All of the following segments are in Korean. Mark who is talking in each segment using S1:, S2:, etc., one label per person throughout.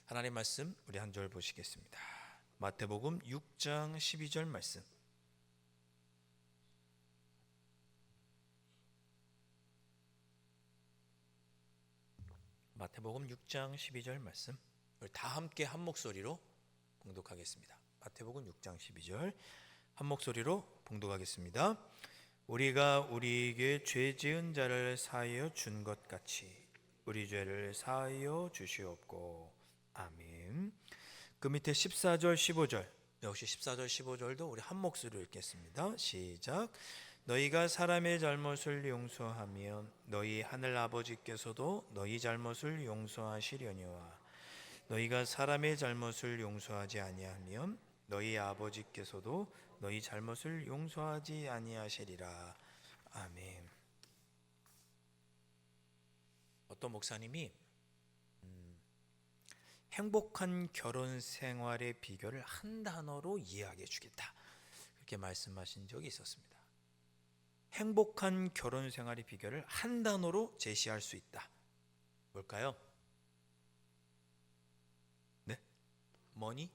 S1: 하나님 말씀 우리 한 절 보시겠습니다. 마태복음 6장 12절 말씀. 마태복음 6장 12절 말씀. 우리 다 함께 한 목소리로 봉독하겠습니다. 마태복음 6장 12절 한 목소리로 봉독하겠습니다. 우리가 우리에게 죄 지은 자를 사하여 준 것 같이 우리 죄를 사하여 주시옵고. 아멘. 그 밑에 14절 15절 역시 14절 15절도 우리 한 목소리로 읽겠습니다. 시작. 너희가 사람의 잘못을 용서하면 너희 하늘 아버지께서도 너희 잘못을 용서하시려니와 너희가 사람의 잘못을 용서하지 아니하면 너희 아버지께서도 너희 잘못을 용서하지 아니하시리라. 아멘. 어떤 목사님이 행복한 결혼 생활의 비결을 한 단어로 이야기해 주겠다, 그렇게 말씀하신 적이 있었습니다. 행복한 결혼 생활의 비결을 한 단어로 제시할 수 있다. 뭘까요? 네? 머니?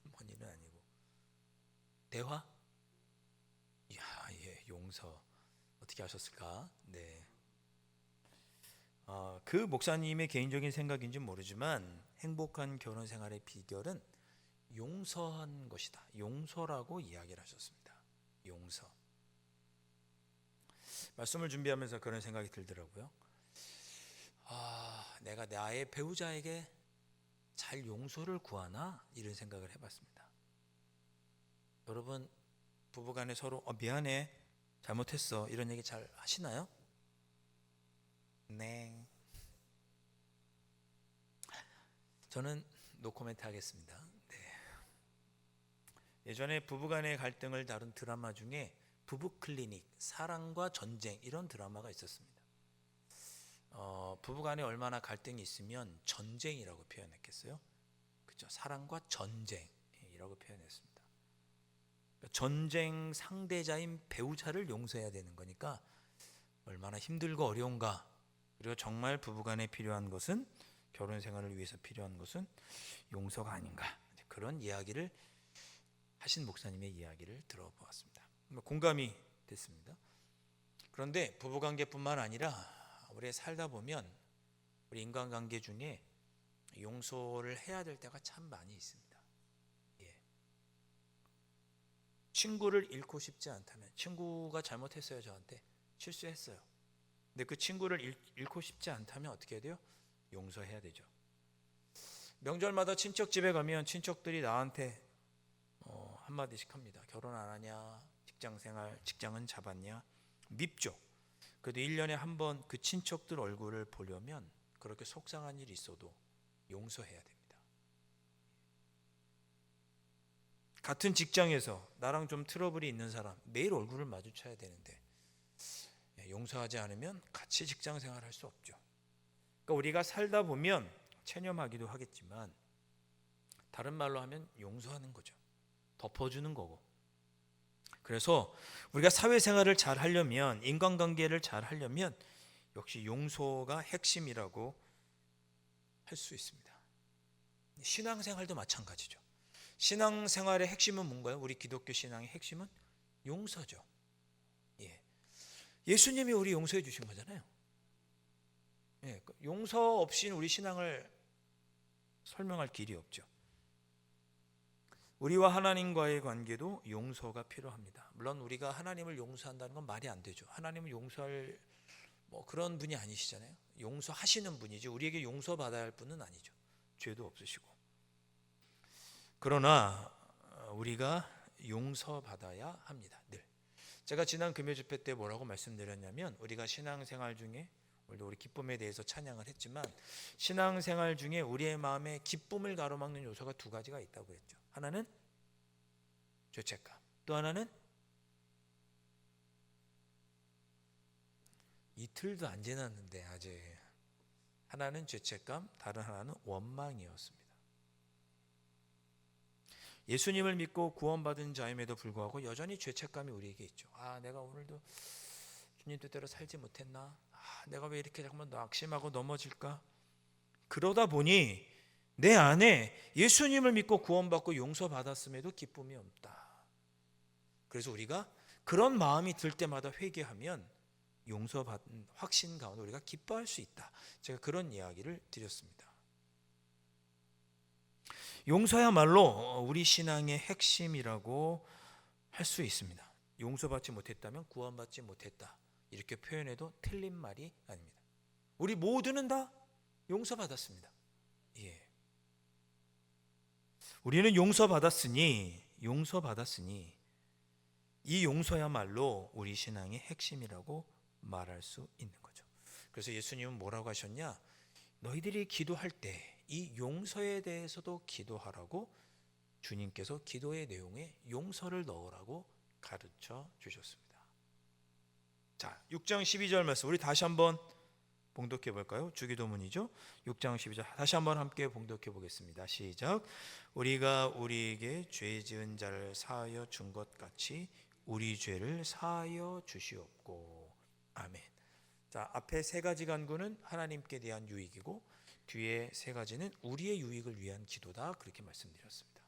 S1: 머니는 아니고 대화? 이야, 예, 용서. 어떻게 하셨을까? 네. 그 목사님의 개인적인 생각인지 모르지만 행복한 결혼 생활의 비결은 용서한 것이다. 용서라고 이야기를 하셨습니다. 용서. 말씀을 준비하면서 그런 생각이 들더라고요. 내가 나의 배우자에게 잘 용서를 구하나? 이런 생각을 해봤습니다. 여러분, 부부간에 서로 미안해, 잘못했어, 이런 얘기 잘 하시나요? 네. 저는 노코멘트 하겠습니다. 네. 예전에 부부간의 갈등을 다룬 드라마 중에 부부 클리닉, 사랑과 전쟁, 이런 드라마가 있었습니다. 부부간에 얼마나 갈등이 있으면 전쟁이라고 표현했겠어요? 그렇죠? 사랑과 전쟁이라고 표현했습니다. 전쟁 상대자인 배우자를 용서해야 되는 거니까 얼마나 힘들고 어려운가. 그리고 정말 부부간에 필요한 것은, 결혼 생활을 위해서 필요한 것은 용서가 아닌가, 그런 이야기를 하신 목사님의 이야기를 들어보았습니다. 공감이 됐습니다. 그런데 부부관계뿐만 아니라 우리 살다 보면 우리 인간관계 중에 용서를 해야 될 때가 참 많이 있습니다. 예. 친구를 잃고 싶지 않다면, 친구가 잘못했어요, 저한테 실수했어요. 근데 그 친구를 잃고 싶지 않다면 어떻게 해야 돼요? 용서해야 되죠. 명절마다 친척 집에 가면 친척들이 나한테 한마디씩 합니다. 결혼 안 하냐? 직장생활, 직장은 잡았냐? 밉죠. 그래도 1년에 한 번 그 친척들 얼굴을 보려면 그렇게 속상한 일이 있어도 용서해야 됩니다. 같은 직장에서 나랑 좀 트러블이 있는 사람 매일 얼굴을 마주쳐야 되는데 용서하지 않으면 같이 직장 생활할 수 없죠. 그러니까 우리가 살다 보면 체념하기도 하겠지만 다른 말로 하면 용서하는 거죠. 덮어주는 거고. 그래서 우리가 사회생활을 잘 하려면, 인간관계를 잘 하려면 역시 용서가 핵심이라고 할 수 있습니다. 신앙생활도 마찬가지죠. 신앙생활의 핵심은 뭔가요? 우리 기독교 신앙의 핵심은 용서죠. 예수님이 우리 용서해 주신 거잖아요. 용서 없이는 우리 신앙을 설명할 길이 없죠. 우리와 하나님과의 관계도 용서가 필요합니다. 물론 우리가 하나님을 용서한다는 건 말이 안 되죠. 하나님을 용서할 그런 분이 아니시잖아요. 용서하시는 분이지 우리에게 용서받아야 할 분은 아니죠. 죄도 없으시고. 그러나 우리가 용서받아야 합니다. 늘. 제가 지난 금요 집회 때 뭐라고 말씀드렸냐면, 우리가 신앙생활 중에, 오늘도 우리 기쁨에 대해서 찬양을 했지만, 신앙생활 중에 우리의 마음에 기쁨을 가로막는 요소가 두 가지가 있다고 그랬죠. 하나는 죄책감, 또 하나는 이틀도 안 지났는데 아직, 하나는 죄책감, 다른 하나는 원망이었습니다. 예수님을 믿고 구원받은 자임에도 불구하고 여전히 죄책감이 우리에게 있죠. 내가 오늘도 주님 뜻대로 살지 못했나? 내가 왜 이렇게 자꾸만 낙심하고 넘어질까? 그러다 보니 내 안에 예수님을 믿고 구원받고 용서받았음에도 기쁨이 없다. 그래서 우리가 그런 마음이 들 때마다 회개하면 용서받은 확신 가운데 우리가 기뻐할 수 있다. 제가 그런 이야기를 드렸습니다. 용서야말로 우리 신앙의 핵심이라고 할 수 있습니다. 용서받지 못했다면 구원받지 못했다. 이렇게 표현해도 틀린 말이 아닙니다. 우리 모두는 다 용서받았습니다. 예. 우리는 용서받았으니 이 용서야말로 우리 신앙의 핵심이라고 말할 수 있는 거죠. 그래서 예수님은 뭐라고 하셨냐? 너희들이 기도할 때 이 용서에 대해서도 기도하라고 주님께서 기도의 내용에 용서를 넣으라고 가르쳐 주셨습니다. 자, 6장 12절 말씀 우리 다시 한번 봉독해 볼까요? 주기도문이죠. 6장 12절 다시 한번 함께 봉독해 보겠습니다. 시작. 우리가 우리에게 죄 지은 자를 사하여 준 것 같이 우리 죄를 사하여 주시옵고. 아멘. 자, 앞에 세 가지 간구는 하나님께 대한 유익이고 뒤에 세 가지는 우리의 유익을 위한 기도다. 그렇게 말씀드렸습니다.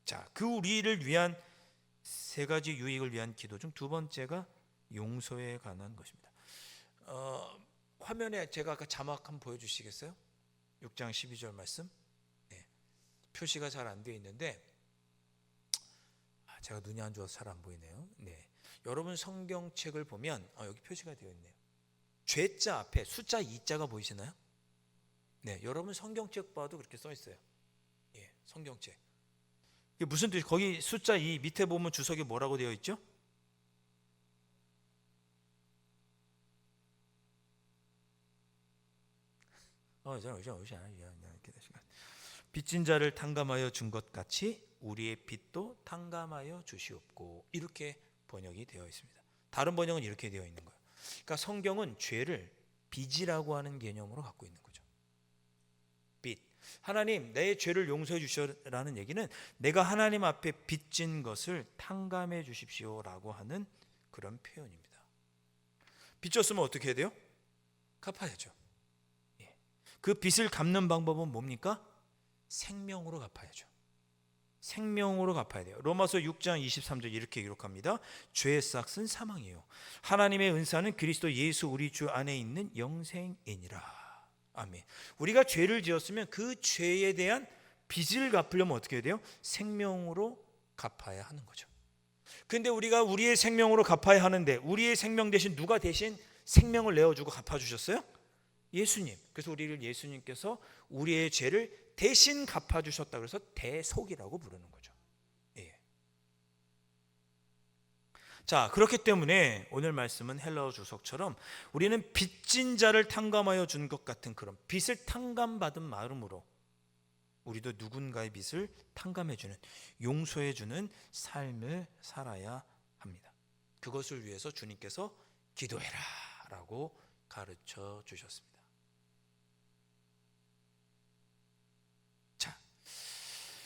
S1: 자, 그 우리를 위한 세 가지 유익을 위한 기도 중 두 번째가 용서에 관한 것입니다. 화면에 제가 아까 자막 한번 보여주시겠어요? 6장 12절 말씀. 네. 표시가 잘 안 되어 있는데 제가 눈이 안 좋아서 잘 안 보이네요. 네. 여러분 성경책을 보면 여기 표시가 되어 있네요. 죄자 앞에 숫자 2자가 보이시나요? 네, 여러분 성경책 봐도 그렇게 써 있어요. 예, 성경책. 이게 무슨 뜻이? 거기 숫자 2 밑에 보면 주석이 뭐라고 되어 있죠? 빚진 자를 탕감하여 준 것 같이 우리의 빚도 탕감하여 주시옵고. 이렇게 번역이 되어 있습니다. 다른 번역은 이렇게 되어 있는 거예요. 그러니까 성경은 죄를 빚이라고 하는 개념으로 갖고 있는 거죠. 빚. 하나님 내 죄를 용서해 주시라는 얘기는 내가 하나님 앞에 빚진 것을 탕감해 주십시오라고 하는 그런 표현입니다. 빚졌으면 어떻게 해야 돼요? 갚아야죠. 예. 그 빚을 갚는 방법은 뭡니까? 생명으로 갚아야죠. 생명으로 갚아야 돼요. 로마서 6장 23절 이렇게 기록합니다. 죄의 싹은 사망이에요. 하나님의 은사는 그리스도 예수 우리 주 안에 있는 영생이니라. 아멘. 우리가 죄를 지었으면 그 죄에 대한 빚을 갚으려면 어떻게 해야 돼요? 생명으로 갚아야 하는 거죠. 근데 우리가 우리의 생명으로 갚아야 하는데 우리의 생명 대신 누가 대신 생명을 내어주고 갚아주셨어요? 예수님. 그래서 우리를 예수님께서 우리의 죄를 대신 갚아주셨다 그래서 대속이라고 부르는 거죠. 예. 자, 그렇기 때문에 오늘 말씀은 헬라어 주석처럼 우리는 빚진 자를 탕감하여 준 것 같은 그런 빚을 탕감받은 마음으로 우리도 누군가의 빚을 탕감해주는 용서해주는 삶을 살아야 합니다. 그것을 위해서 주님께서 기도해라 라고 가르쳐 주셨습니다. 자,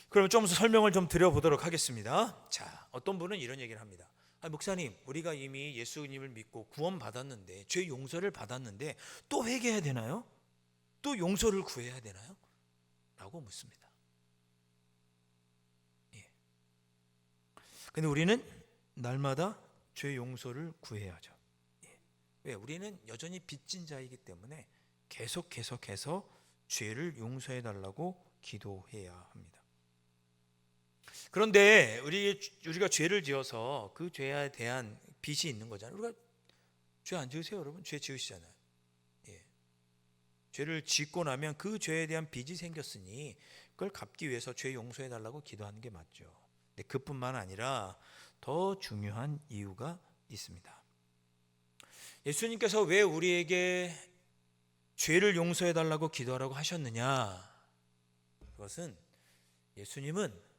S1: 그럼 좀 설명을 좀 드려보도록 하겠습니다. 자, 어떤 분은 이런 얘기를 합니다. 목사님, 우리가 이미 예수님을 믿고 구원받았는데 죄 용서를 받았는데 또 회개해야 되나요? 또 용서를 구해야 되나요? 라고 묻습니다. 예. 근데 우리는 날마다 죄 용서를 구해야죠. 예. 왜? 우리는 여전히 빚진 자이기 때문에 계속해서 죄를 용서해 달라고 기도해야 합니다. 그런데 우리가 죄를 지어서 그 죄에 대한 빚이 있는 거잖아요. 우리가 죄 안 지으세요, 여러분? 죄 지으시잖아요. 예. 죄를 짓고 나면 그 죄에 대한 빚이 생겼으니 그걸 갚기 위해서 죄 용서해 달라고 기도하는 게 맞죠. 근데 그뿐만 아니라 더 중요한 이유가 있습니다. 예수님께서 왜 우리에게 죄를 용서해 달라고 기도하라고 하셨느냐? 그것은 예수님은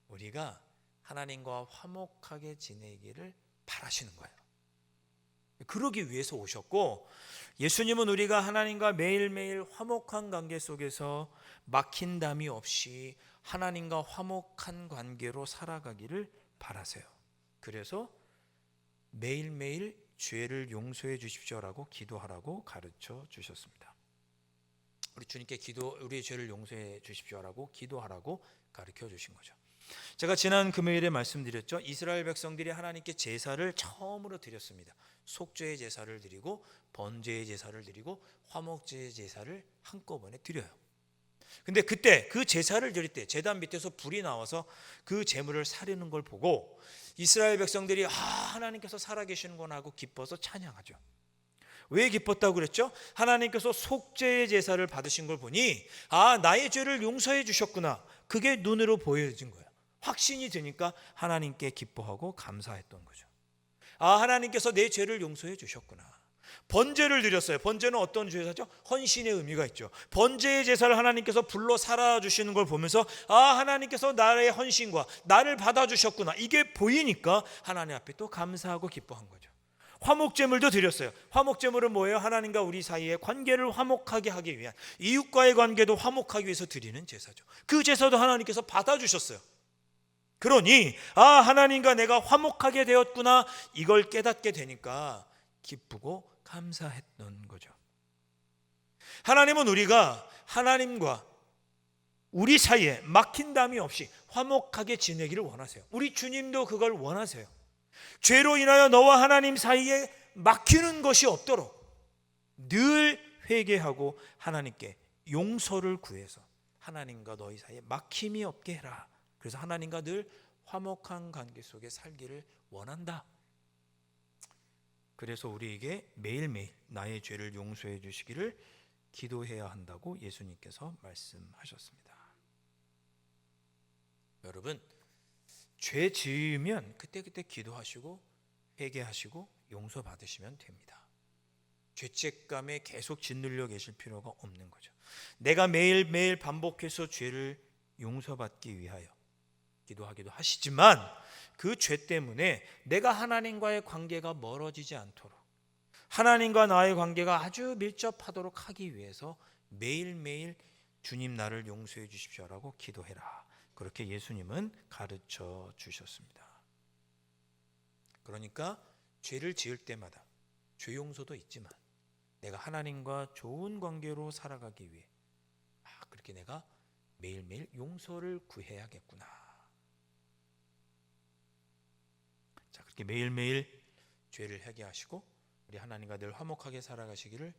S1: 우리가 하나님과 화목하게 지내기를 바라시는 거예요. 그러기 위해서 오셨고, 예수님은 우리가 하나님과 매일매일 화목한 관계 속에서 막힌 담이 없이 하나님과 화목한 관계로 살아가기를 바라세요. 그래서 매일매일 죄를 용서해 주십시오라고 기도하라고 가르쳐 주셨습니다. 우리 주님께 우리의 죄를 용서해 주십시오라고 기도하라고 가르쳐 주신 거죠. 제가 지난 금요일에 말씀드렸죠. 이스라엘 백성들이 하나님께 제사를 처음으로 드렸습니다. 속죄의 제사를 드리고 번제의 제사를 드리고 화목제의 제사를 한꺼번에 드려요. 근데 그때 그 제사를 드릴 때 제단 밑에서 불이 나와서 그 제물을 사르는 걸 보고 이스라엘 백성들이 하나님께서 살아계시는구나 하고 기뻐서 찬양하죠. 왜 기뻤다고 그랬죠? 하나님께서 속죄의 제사를 받으신 걸 보니 나의 죄를 용서해 주셨구나. 그게 눈으로 보여진 거예요. 확신이 드니까 하나님께 기뻐하고 감사했던 거죠. 하나님께서 내 죄를 용서해 주셨구나. 번제를 드렸어요. 번제는 어떤 제사죠? 헌신의 의미가 있죠. 번제의 제사를 하나님께서 불로 살아주시는 걸 보면서 하나님께서 나의 헌신과 나를 받아주셨구나. 이게 보이니까 하나님 앞에 또 감사하고 기뻐한 거죠. 화목제물도 드렸어요. 화목제물은 뭐예요? 하나님과 우리 사이의 관계를 화목하게 하기 위한, 이웃과의 관계도 화목하기 위해서 드리는 제사죠. 그 제사도 하나님께서 받아주셨어요. 그러니 하나님과 내가 화목하게 되었구나, 이걸 깨닫게 되니까 기쁘고 감사했던 거죠. 하나님은 우리가 하나님과 우리 사이에 막힌 담이 없이 화목하게 지내기를 원하세요. 우리 주님도 그걸 원하세요. 죄로 인하여 너와 하나님 사이에 막히는 것이 없도록 늘 회개하고 하나님께 용서를 구해서 하나님과 너희 사이에 막힘이 없게 해라. 그래서 하나님과 늘 화목한 관계 속에 살기를 원한다. 그래서 우리에게 매일매일 나의 죄를 용서해 주시기를 기도해야 한다고 예수님께서 말씀하셨습니다. 여러분, 죄 지으면 그때그때 기도하시고 회개하시고 용서받으시면 됩니다. 죄책감에 계속 짓눌려 계실 필요가 없는 거죠. 내가 매일매일 반복해서 죄를 용서받기 위하여 기도하기도 하시지만 그 죄 때문에 내가 하나님과의 관계가 멀어지지 않도록, 하나님과 나의 관계가 아주 밀접하도록 하기 위해서 매일매일 주님 나를 용서해 주십시오라고 기도해라. 그렇게 예수님은 가르쳐 주셨습니다. 그러니까 죄를 지을 때마다 죄 용서도 있지만 내가 하나님과 좋은 관계로 살아가기 위해 그렇게 내가 매일매일 용서를 구해야겠구나. 자, 그렇게 매일매일 죄를 회개하시고 우리 하나님과 늘 화목하게 살아가시기를,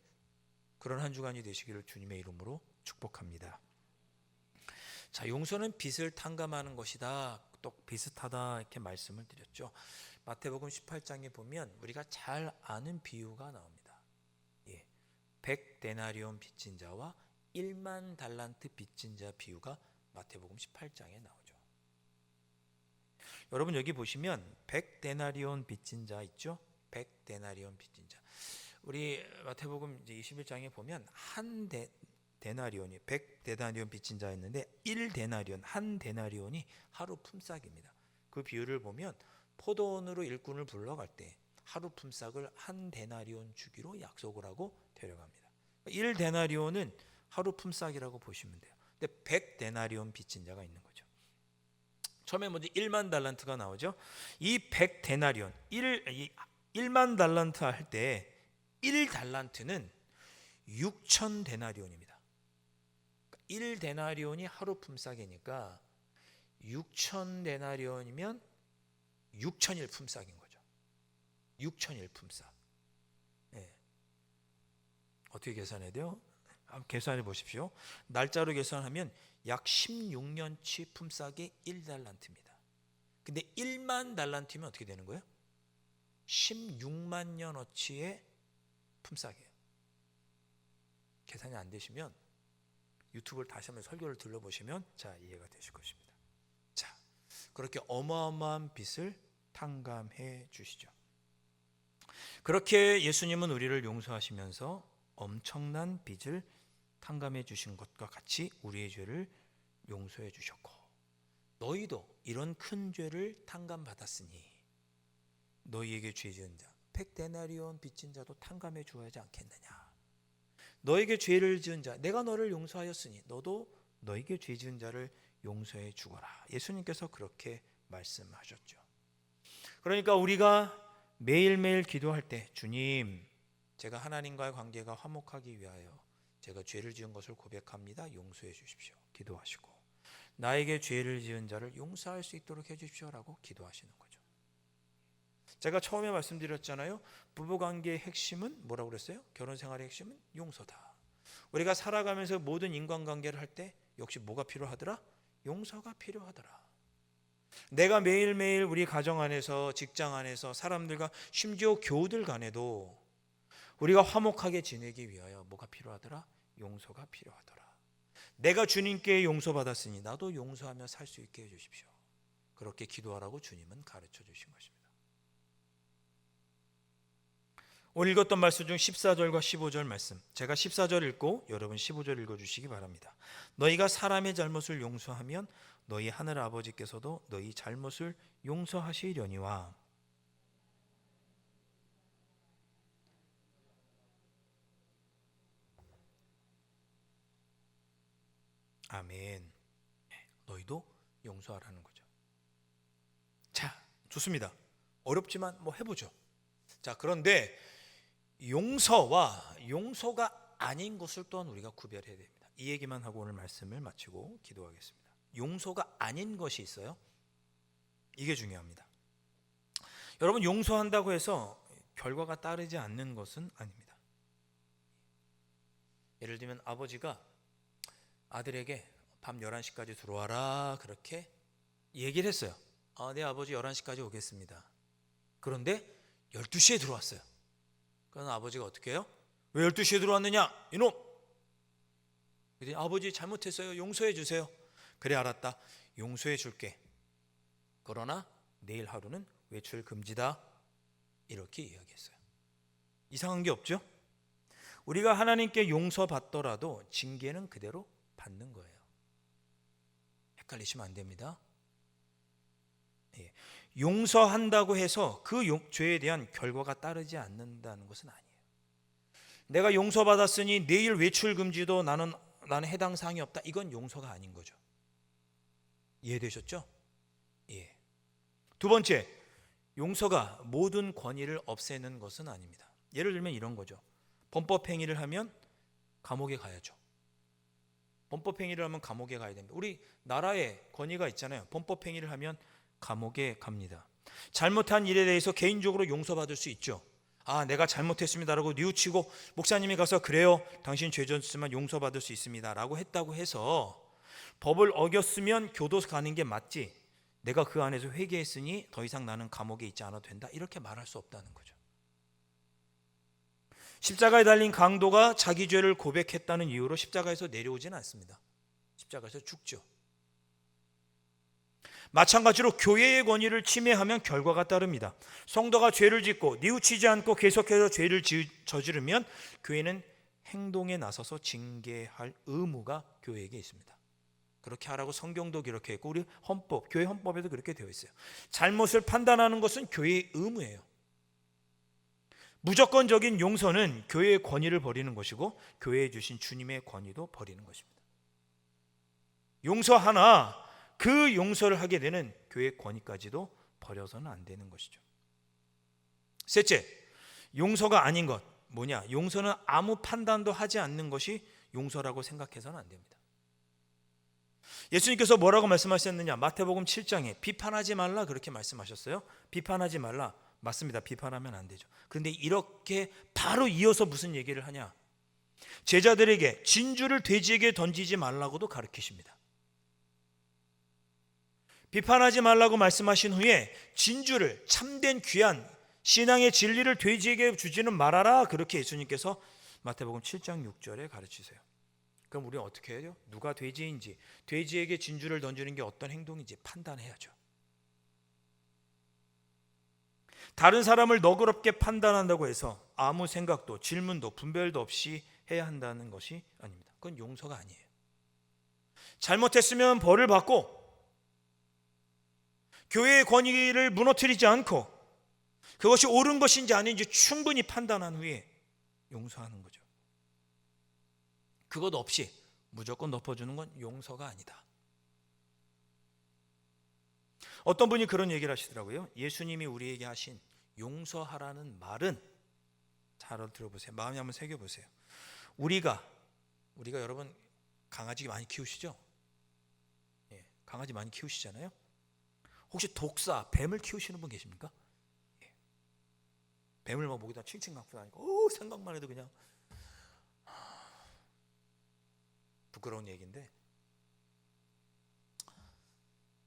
S1: 그런 한 주간이 되시기를 주님의 이름으로 축복합니다. 자, 용서는 빚을 탕감하는 것이다. 또 비슷하다 이렇게 말씀을 드렸죠. 마태복음 18장에 보면 우리가 잘 아는 비유가 나옵니다. 100데나리온 빚진 자와 1만 달란트 빚진 자 비유가 마태복음 18장에 나오죠. 여러분 여기 보시면 100데나리온 빚진 자 있죠? 100데나리온 빚진 자. 우리 마태복음 이제 21장에 보면 한 데나리온이 100데나리온 빚진 자였는데 1데나리온, 한 데나리온이 하루 품삯입니다. 그 비유를 보면 포도원으로 일꾼을 불러갈 때 하루 품삯을 한 데나리온 주기로 약속을 하고 데려갑니다. 1데나리온은 하루 품삯이라고 보시면 돼요. 근데 100데나리온 빚진 자가 있는 거죠. 처음에 먼저 1만 달란트가 나오죠. 이 100데나리온 1만 달란트 할 때 1달란트는 6천 데나리온입니다. 1데나리온이 하루 품삯이니까 6천 데나리온이면 6천일 품삯인 거죠. 6천일 품삯. 어떻게 계산해야 돼요? 한번 계산해 보십시오. 날짜로 계산하면 약 16년치 품삯이 1달란트입니다. 근데 1만 달란트면 어떻게 되는 거예요? 16만 년어치의 품삯이에요. 계산이 안 되시면 유튜브를 다시 한번 설교를 들러보시면 이해가 되실 것입니다. 자, 그렇게 어마어마한 빚을 탕감해 주시죠. 그렇게 예수님은 우리를 용서하시면서 엄청난 빚을 탕감해 주신 것과 같이 우리의 죄를 용서해 주셨고, 너희도 이런 큰 죄를 탕감받았으니 너희에게 죄 지은 자 100데나리온 빚진 자도 탕감해 주어야지 않겠느냐. 너에게 죄를 지은 자, 내가 너를 용서하였으니 너도 너에게 죄 지은 자를 용서해 주거라. 예수님께서 그렇게 말씀하셨죠. 그러니까 우리가 매일매일 기도할 때, 주님, 제가 하나님과의 관계가 화목하기 위하여 제가 죄를 지은 것을 고백합니다. 용서해 주십시오. 기도하시고 나에게 죄를 지은 자를 용서할 수 있도록 해 주십시오라고 기도하시는 거죠. 제가 처음에 말씀드렸잖아요. 부부관계의 핵심은 뭐라고 그랬어요? 결혼생활의 핵심은 용서다. 우리가 살아가면서 모든 인간관계를 할 때 역시 뭐가 필요하더라? 용서가 필요하더라. 내가 매일매일 우리 가정 안에서, 직장 안에서, 사람들과 심지어 교우들 간에도 우리가 화목하게 지내기 위하여 뭐가 필요하더라? 용서가 필요하더라. 내가 주님께 용서받았으니 나도 용서하며 살 수 있게 해주십시오. 그렇게 기도하라고 주님은 가르쳐 주신 것입니다. 오늘 읽었던 말씀 중 14절과 15절 말씀, 제가 14절 읽고 여러분 15절 읽어주시기 바랍니다. 너희가 사람의 잘못을 용서하면 너희 하늘 아버지께서도 너희 잘못을 용서하시려니와. 아멘. 너희도 용서하라는 거죠. 자, 좋습니다. 어렵지만 뭐 해보죠. 자, 그런데 용서와 용서가 아닌 것을 또한 우리가 구별해야 됩니다. 이 얘기만 하고 오늘 말씀을 마치고 기도하겠습니다. 용서가 아닌 것이 있어요. 이게 중요합니다. 여러분, 용서한다고 해서 결과가 따르지 않는 것은 아닙니다. 예를 들면 아버지가 아들에게 밤 11시까지 들어와라 그렇게 얘기를 했어요. 네, 아버지 11시까지 오겠습니다. 그런데 12시에 들어왔어요. 그럼 아버지가 어떻게 해요? 왜 12시에 들어왔느냐 이놈! 그랬더니 아버지 잘못했어요. 용서해 주세요. 그래, 알았다. 용서해 줄게. 그러나 내일 하루는 외출 금지다. 이렇게 이야기했어요. 이상한 게 없죠? 우리가 하나님께 용서받더라도 징계는 그대로 받는 거예요. 헷갈리시면 안 됩니다. 예. 용서한다고 해서 그 죄에 대한 결과가 따르지 않는다는 것은 아니에요. 내가 용서받았으니 내일 외출 금지도 나는 해당 사항이 없다. 이건 용서가 아닌 거죠. 이해되셨죠? 예. 두 번째, 용서가 모든 권위를 없애는 것은 아닙니다. 예를 들면 이런 거죠. 범법 행위를 하면 감옥에 가야죠. 범법 행위를 하면 감옥에 가야 됩니다. 우리 나라에 권위가 있잖아요. 범법 행위를 하면 감옥에 갑니다. 잘못한 일에 대해서 개인적으로 용서받을 수 있죠. 내가 잘못했습니다라고 뉘우치고 목사님이 가서 그래요, 당신 죄 졌지만 용서받을 수 있습니다라고 했다고 해서 법을 어겼으면 교도소 가는 게 맞지, 내가 그 안에서 회개했으니 더 이상 나는 감옥에 있지 않아도 된다, 이렇게 말할 수 없다는 거죠. 십자가에 달린 강도가 자기 죄를 고백했다는 이유로 십자가에서 내려오지는 않습니다. 십자가에서 죽죠. 마찬가지로 교회의 권위를 침해하면 결과가 따릅니다. 성도가 죄를 짓고 뉘우치지 않고 계속해서 죄를 저지르면 교회는 행동에 나서서 징계할 의무가 교회에게 있습니다. 그렇게 하라고 성경도 그렇게 했고 우리 헌법, 교회 헌법에도 그렇게 되어 있어요. 잘못을 판단하는 것은 교회의 의무예요. 무조건적인 용서는 교회의 권위를 버리는 것이고 교회에 주신 주님의 권위도 버리는 것입니다. 용서하나 그 용서를 하게 되는 교회의 권위까지도 버려서는 안 되는 것이죠. 셋째, 용서가 아닌 것 뭐냐? 용서는 아무 판단도 하지 않는 것이 용서라고 생각해서는 안 됩니다. 예수님께서 뭐라고 말씀하셨느냐? 마태복음 7장에 비판하지 말라 그렇게 말씀하셨어요. 비판하지 말라. 맞습니다. 비판하면 안 되죠. 그런데 이렇게 바로 이어서 무슨 얘기를 하냐? 제자들에게 진주를 돼지에게 던지지 말라고도 가르치십니다. 비판하지 말라고 말씀하신 후에 진주를, 참된 귀한 신앙의 진리를 돼지에게 주지는 말아라 그렇게 예수님께서 마태복음 7장 6절에 가르치세요. 그럼 우리는 어떻게 해야 돼요? 누가 돼지인지, 돼지에게 진주를 던지는 게 어떤 행동인지 판단해야죠. 다른 사람을 너그럽게 판단한다고 해서 아무 생각도 질문도 분별도 없이 해야 한다는 것이 아닙니다. 그건 용서가 아니에요. 잘못했으면 벌을 받고 교회의 권위를 무너뜨리지 않고 그것이 옳은 것인지 아닌지 충분히 판단한 후에 용서하는 거죠. 그것 없이 무조건 덮어주는 건 용서가 아니다. 어떤 분이 그런 얘기를 하시더라고요. 예수님이 우리에게 하신 용서하라는 말은, 잘 들어보세요. 마음에 한번 새겨보세요. 우리가 우리가 여러분 강아지 많이 키우시죠? 예, 강아지 많이 키우시잖아요. 혹시 독사, 뱀을 키우시는 분 계십니까? 예. 뱀을 막 목에다 칭칭 감고 다니고 생각만 해도 그냥 부끄러운 얘기인데,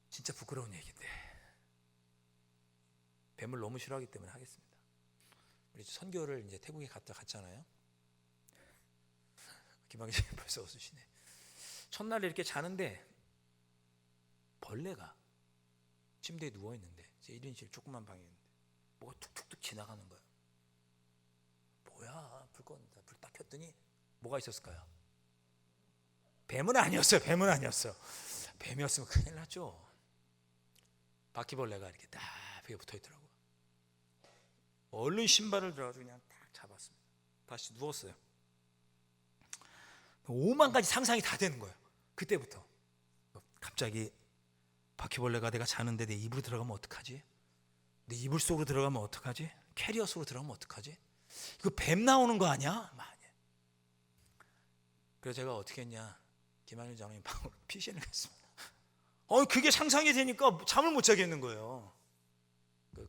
S1: 진짜 부끄러운 얘기인데 뱀을 너무 싫어하기 때문에 하겠습니다. 우리 선교를 이제 태국에 갔잖아요. 김학의 씨 벌써 웃으시네. 첫날에 이렇게 자는데 벌레가 침대에 누워 있는데, 제 1인실 조그만 방이었는데 뭐가 툭툭툭 지나가는 거예요. 뭐야, 불 딱 켰더니 뭐가 있었을까요? 뱀은 아니었어요. 뱀은 아니었어. 뱀이었으면 큰일 났죠. 바퀴벌레가 이렇게 딱 벽에 붙어 있더라고요. 얼른 신발을 들어가지고 그냥 딱 잡았습니다. 다시 누웠어요. 오만 가지 상상이 다 되는 거예요. 그때부터 갑자기 바퀴벌레가 내가 자는데 내 입으로 들어가면 어떡하지? 내 이불 속으로 들어가면 어떡하지? 캐리어 속으로 들어가면 어떡하지? 이거 뱀 나오는 거 아니야? 그래서 제가 어떻게 했냐, 김학일 장로님 방으로 피신을 했습니다. 그게 상상이 되니까 잠을 못 자겠는 거예요.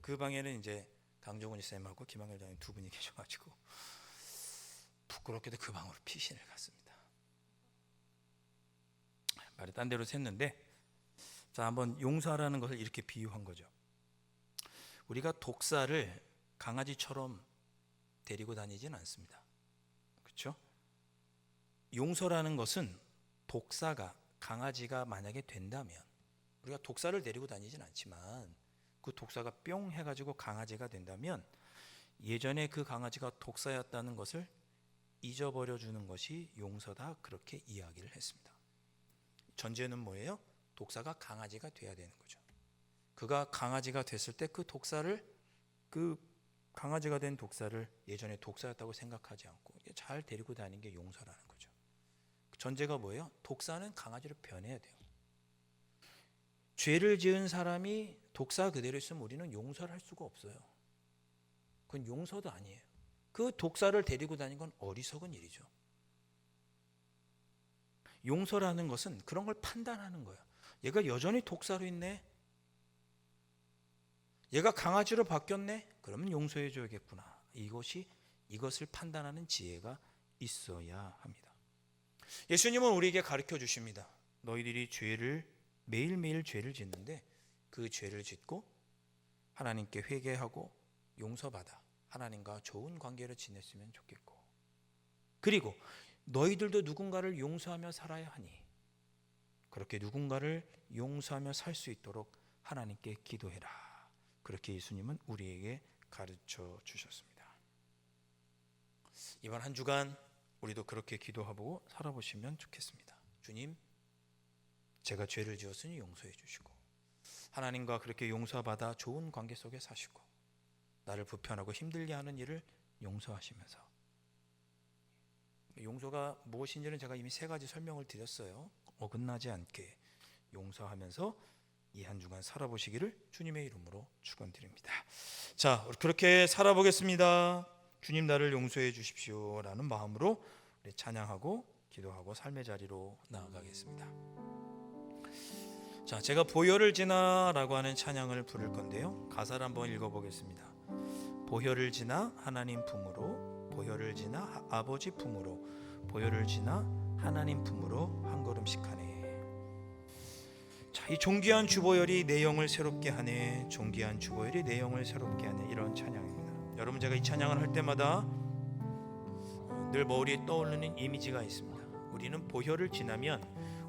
S1: 그 방에는 이제 강종훈 선생님하고 김학일 장로님 두 분이 계셔가지고 부끄럽게도 그 방으로 피신을 갔습니다. 말이 딴 데로 샜는데, 자, 한번 용서하라는 것을 이렇게 비유한 거죠. 우리가 독사를 강아지처럼 데리고 다니진 않습니다. 그렇죠? 용서라는 것은 독사가 강아지가 만약에 된다면, 우리가 독사를 데리고 다니진 않지만 그 독사가 뿅 해가지고 강아지가 된다면 예전에 그 강아지가 독사였다는 것을 잊어버려 주는 것이 용서다, 그렇게 이야기를 했습니다. 전제는 뭐예요? 독사가 강아지가 돼야 되는 거죠. 그가 강아지가 됐을 때 그 강아지가 된 독사를 예전에 독사였다고 생각하지 않고 잘 데리고 다니는 게 용서라는 거죠. 전제가 뭐예요? 독사는 강아지로 변해야 돼요. 죄를 지은 사람이 독사 그대로 있으면 우리는 용서를 할 수가 없어요. 그건 용서도 아니에요. 그 독사를 데리고 다니는 건 어리석은 일이죠. 용서라는 것은 그런 걸 판단하는 거예요. 얘가 여전히 독사로 있네, 얘가 강아지로 바뀌었네, 그러면 용서해 줘야겠구나. 이것을 판단하는 지혜가 있어야 합니다. 예수님은 우리에게 가르쳐 주십니다. 너희들이 매일매일 죄를 짓는데 그 죄를 짓고 하나님께 회개하고 용서받아 하나님과 좋은 관계를 지냈으면 좋겠고, 그리고 너희들도 누군가를 용서하며 살아야 하니 그렇게 누군가를 용서하며 살 수 있도록 하나님께 기도해라. 그렇게 예수님은 우리에게 가르쳐 주셨습니다. 이번 한 주간 우리도 그렇게 기도하고 살아보시면 좋겠습니다. 주님, 제가 죄를 지었으니 용서해 주시고 하나님과 그렇게 용서받아 좋은 관계 속에 사시고 나를 불편하고 힘들게 하는 일을 용서하시면서, 용서가 무엇인지는 제가 이미 3가지 설명을 드렸어요. 어긋나지 않게 용서하면서 이 한 주간 살아보시기를 주님의 이름으로 축원드립니다. 자, 그렇게 살아보겠습니다. 주님 나를 용서해 주십시오 라는 마음으로 우리 찬양하고 기도하고 삶의 자리로 나아가겠습니다. 자, 제가 보혈을 지나 라고 하는 찬양을 부를 건데요, 가사를 한번 읽어보겠습니다. 보혈을 지나 하나님 품으로, 보혈을 지나 아버지 품으로, 보혈을 지나 하나님 품으로 한 걸음씩 하네. 자, 이 존귀한 주보혈이 내 영을 새롭게 하네, 존귀한 주보혈이 내 영을 새롭게 하네, 이런 찬양입니다. 여러분, 제가 이 찬양을 할 때마다 늘 머리에 떠오르는 이미지가 있습니다. 우리는 보혈을 지나면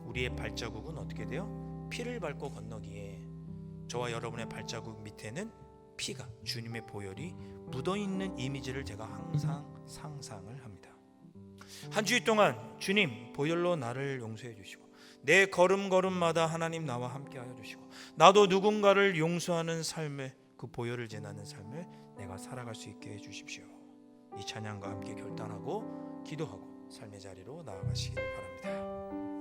S1: 우리의 발자국은 어떻게 돼요? 피를 밟고 건너기에 저와 여러분의 발자국 밑에는 피가, 주님의 보혈이 묻어있는 이미지를 제가 항상 상상을 합니다. 한 주일 동안 주님 보혈로 나를 용서해 주시고 내 걸음걸음마다 하나님 나와 함께하여 주시고 나도 누군가를 용서하는 삶을, 그 보혈을 지나는 삶을 내가 살아갈 수 있게 해주십시오. 이 찬양과 함께 결단하고 기도하고 삶의 자리로 나아가시기를 바랍니다.